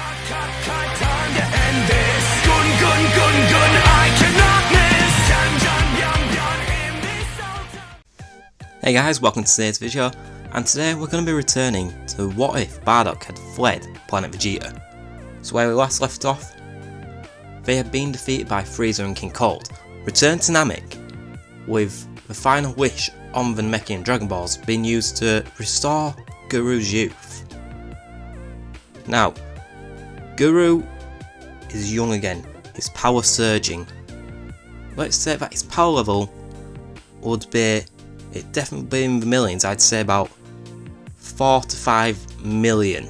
Time to end this. Gun, gun, gun, gun, I cannot miss. Jam, jam, yum, yum, in this. Hey guys, welcome to today's video, and today we're going to be returning to what if Bardock had fled planet Vegeta. So where we last left off, they had been defeated by Frieza and King Cold, returned to Namek, with the final wish on the Namekian Dragon Balls being used to restore Guru's youth. Now, Guru is young again, his power surging. Let's say that his power level would be, it definitely be in the millions, I'd say about 4 to 5 million,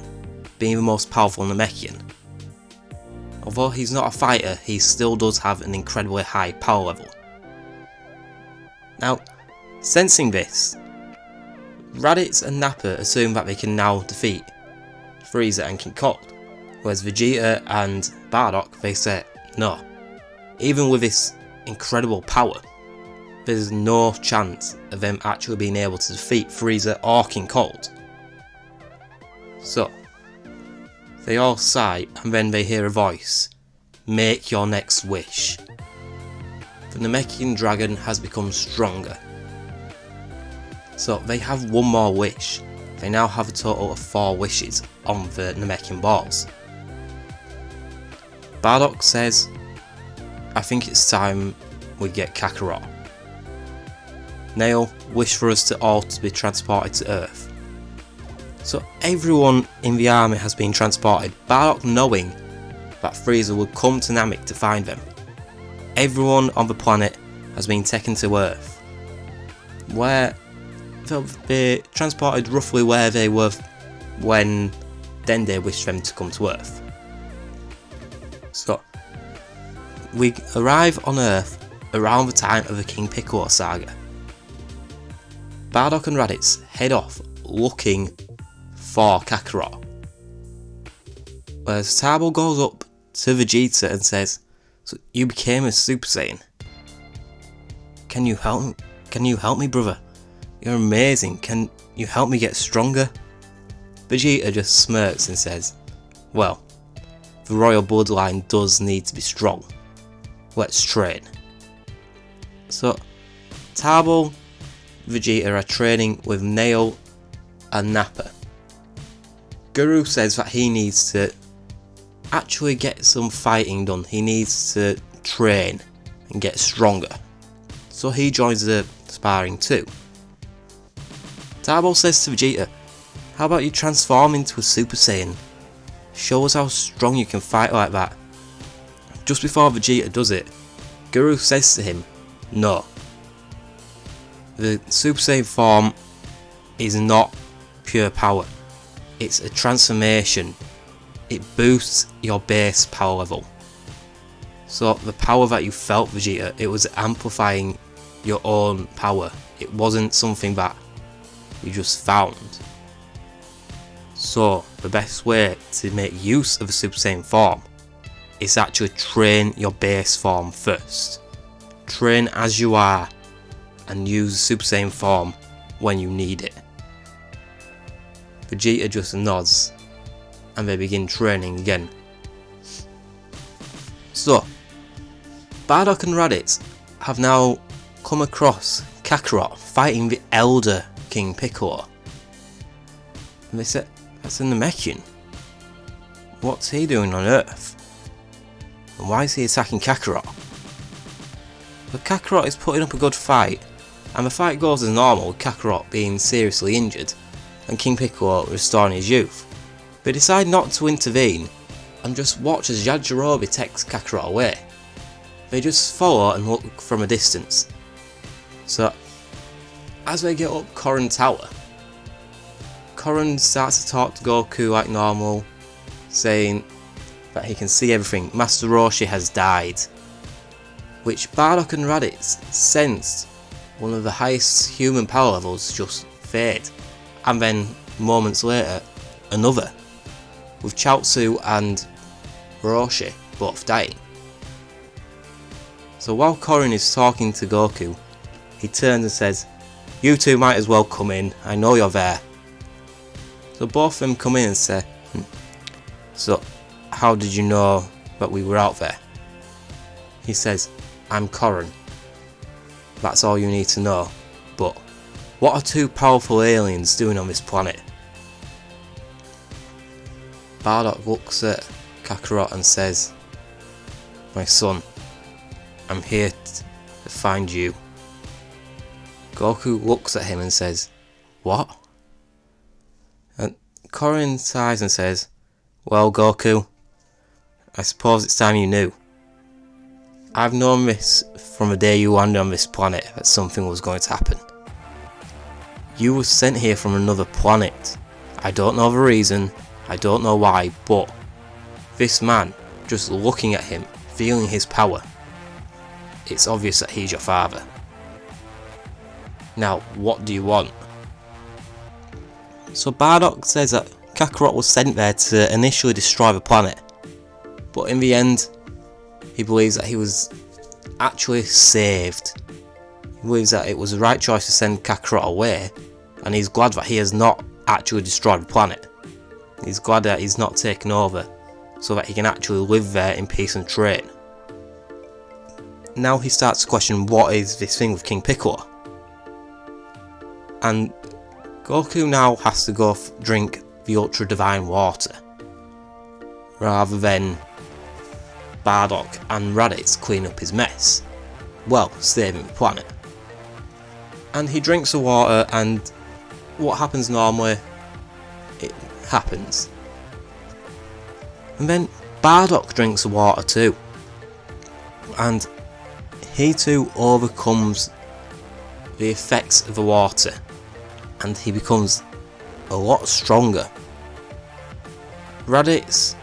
being the most powerful Namekian. Although he's not a fighter, he still does have an incredibly high power level. Now, sensing this, Raddatz and Nappa assume that they can now defeat Frieza and King Cold, whereas Vegeta and Bardock, they say no. Even with this incredible power, there's no chance of them actually being able to defeat Frieza or King Cold. So, they all sigh and then they hear a voice, "Make your next wish." The Namekian dragon has become stronger. So they have one more wish. They now have a total of 4 wishes on the Namekian balls. Bardock says, "I think it's time we get Kakarot." Nail wish for us to all to be transported to Earth. So everyone in the army has been transported, Bardock knowing that Frieza would come to Namek to find them. Everyone on the planet has been taken to Earth, where they'll be transported roughly where they were when Dende wished them to come to Earth. So, we arrive on Earth around the time of the King Piccolo saga. Bardock and Raddatz head off looking for Kakarot, whereas Tabo goes up to Vegeta and says, "So you became a Super Saiyan. Can you help me? Can you help me, brother? You're amazing. Can you help me get stronger?" Vegeta just smirks and says, "Well, the royal bloodline does need to be strong. Let's train." So, Tabo, Vegeta are training with Nail and Nappa. Guru says that he needs to actually get some fighting done. He needs to train and get stronger. So he joins the sparring too. Tabo says to Vegeta, "How about you transform into a Super Saiyan? Show us how strong you can fight like that." Just before Vegeta does it, Guru says to him, "No. The Super Saiyan form is not pure power. It's a transformation. It boosts your base power level. So the power that you felt, Vegeta, it was amplifying your own power. It wasn't something that you just found. So the best way to make use of a Super Saiyan form is actually train your base form first. Train as you are and use the Super Saiyan form when you need it." Vegeta just nods and they begin training again. So, Bardock and Raddatz have now come across Kakarot fighting the elder King Piccolo. And they said, "That's a Namekian. What's he doing on Earth? And why is he attacking Kakarot?" But Kakarot is putting up a good fight, and the fight goes as normal, with Kakarot being seriously injured and King Piccolo restoring his youth. They decide not to intervene and just watch as Yajirobe takes Kakarot away. They just follow and look from a distance. So, as they get up Korin Tower, Korin starts to talk to Goku like normal, saying that he can see everything. Master Roshi has died. Which Bardock and Raddatz sensed one of the highest human power levels just fade. And then, moments later, another, with Chaozu and Roshi both dying. So while Korin is talking to Goku, he turns and says, "You two might as well come in, I know you're there." So both of them come in and say, "So, how did you know that we were out there? He says, I'm Corrin. That's all you need to know. But what are two powerful aliens doing on this planet? Bardock looks at Kakarot and says, my son, I'm here to find you. Goku looks at him and says, what? And Corrin sighs and says, well, Goku, I suppose it's time you knew. I've known this from the day you landed on this planet that something was going to happen. You were sent here from another planet. I don't know the reason, I don't know why, but this man, just looking at him, feeling his power, it's obvious that he's your father. Now, what do you want? So Bardock says that Kakarot was sent there to initially destroy the planet, but in the end, he believes that he was actually saved. He believes that it was the right choice to send Kakarot away, and he's glad that he has not actually destroyed the planet. He's glad that he's not taken over, so that he can actually live there in peace and train. Now he starts to question what is this thing with King Piccolo. And Goku now has to go drink the Ultra Divine Water, rather than Bardock and Raddatz clean up his mess, well, saving the planet. And he drinks the water, and what happens normally, it happens. And then Bardock drinks the water too, and he too overcomes the effects of the water, and he becomes a lot stronger. Raddatz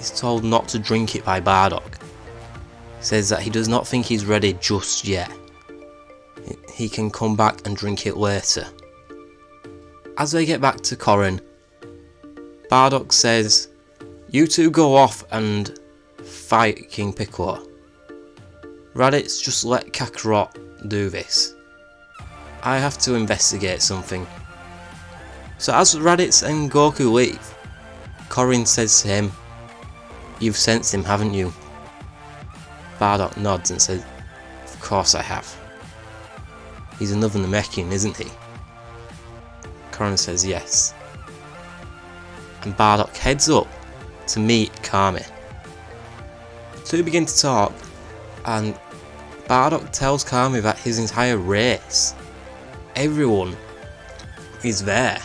is told not to drink it by Bardock. He says that he does not think he's ready just yet. He can come back and drink it later. As they get back to Corrin, Bardock says, you two go off and fight King Piccolo. Raddatz, just let Kakarot do this. I have to investigate something. So as Raddatz and Goku leave, Corrin says to him, you've sensed him, haven't you? Bardock nods and says, of course I have. He's another Namekian, isn't he? Corrin says yes. And Bardock heads up to meet Kami. The two begin to talk, and Bardock tells Kami that his entire race, everyone, is there.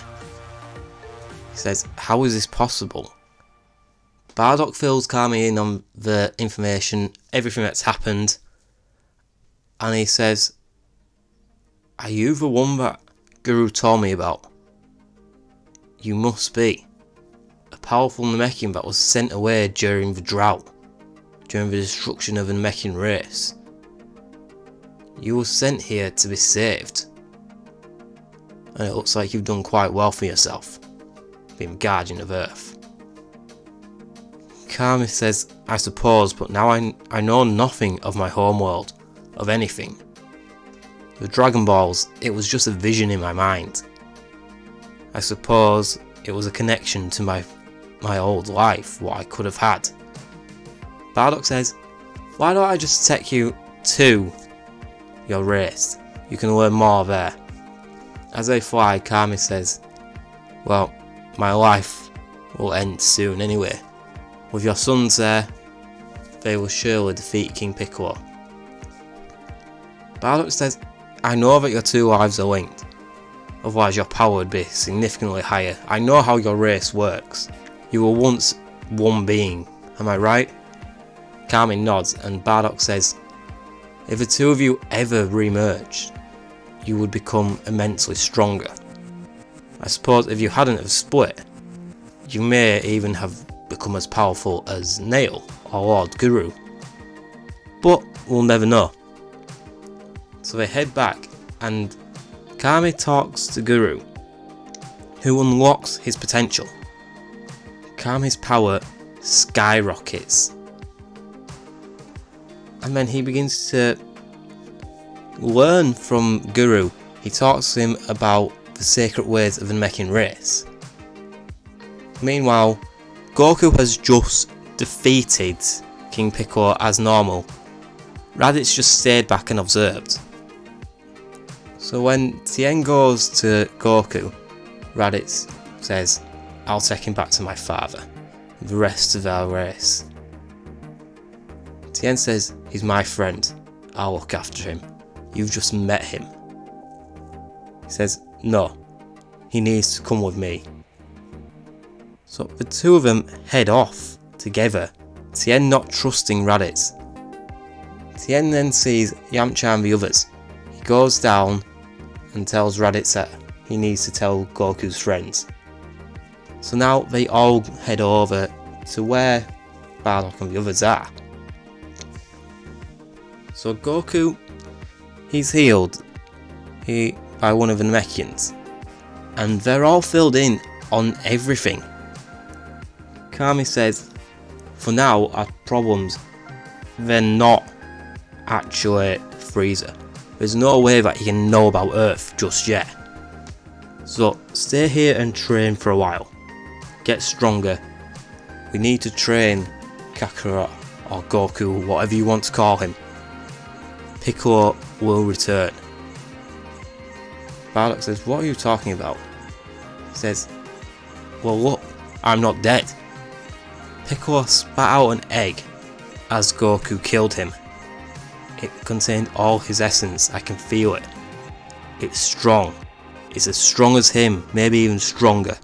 He says, how is this possible? Bardock fills Kami in on the information, everything that's happened, and he says, are you the one that Guru told me about? You must be. A powerful Namekian that was sent away during the drought, during the destruction of the Namekian race. You were sent here to be saved. And it looks like you've done quite well for yourself, being guardian of Earth. Kami says, I suppose, but now I know nothing of my homeworld, of anything. The Dragon Balls, it was just a vision in my mind. I suppose it was a connection to my old life, what I could have had. Bardock says, why don't I just take you to your race? You can learn more there. As they fly, Kami says, well, my life will end soon anyway. With your sons there, they will surely defeat King Piccolo. Bardock says, I know that your two lives are linked, otherwise your power would be significantly higher. I know how your race works. You were once one being, am I right? Kami nods, and Bardock says, if the two of you ever re-merged, you would become immensely stronger. I suppose if you hadn't have split, you may even have become as powerful as Nail or Lord Guru. But we'll never know. So they head back, and Kami talks to Guru, who unlocks his potential. Kami's power skyrockets, and then he begins to learn from Guru. He talks to him about the sacred ways of the Namekian race. Meanwhile, Goku has just defeated King Piccolo as normal, Raddatz just stayed back and observed. So when Tien goes to Goku, Raddatz says, "I'll take him back to my father, the rest of our race." Tien says, "He's my friend, I'll look after him. You've just met him." He says, "No, he needs to come with me." So the two of them head off together, Tien not trusting Raddatz. Tien then sees Yamcha and the others. He goes down and tells Raddatz that he needs to tell Goku's friends. So now they all head over to where Bardock and the others are. So Goku, he's healed by one of the Namekians, and they're all filled in on everything. Kami says, for now our problems, they're not actually Frieza. There's no way that he can know about Earth just yet. So stay here and train for a while. Get stronger. We need to train Kakarot or Goku, whatever you want to call him. Piccolo will return. Bardock says, "What are you talking about?" He says, "Well look, I'm not dead." Piccolo spat out an egg as Goku killed him. It contained all his essence, I can feel it. It's strong. It's as strong as him, maybe even stronger.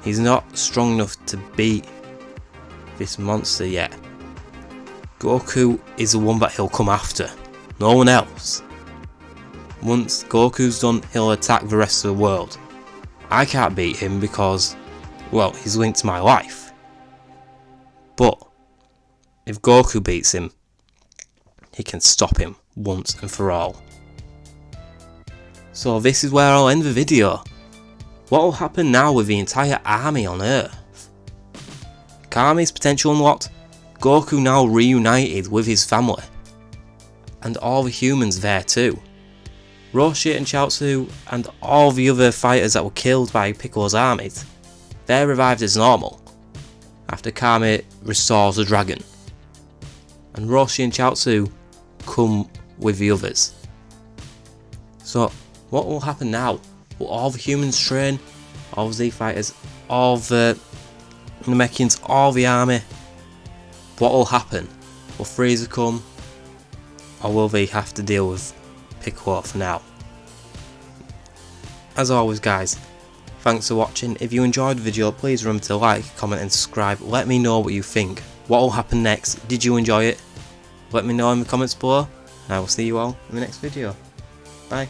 He's not strong enough to beat this monster yet. Goku is the one that he'll come after, no one else. Once Goku's done, he'll attack the rest of the world. I can't beat him because, well, he's linked to my life. But if Goku beats him, he can stop him once and for all. So this is where I'll end the video. What will happen now with the entire army on Earth? Kami's potential unlocked, Goku now reunited with his family, and all the humans there too. Roshi and Chaozu and all the other fighters that were killed by Piccolo's armies, they're revived as normal, after Kami restores the dragon. And Roshi and Chaozu come with the others. So what will happen now? Will all the humans train? All the Z fighters? All the Namekians? All the army? What will happen? Will Frieza come? Or will they have to deal with Piccolo for now? As always guys, thanks for watching. If you enjoyed the video, please remember to like, comment and subscribe. Let me know what you think. What will happen next? Did you enjoy it? Let me know in the comments below, and I will see you all in the next video. Bye.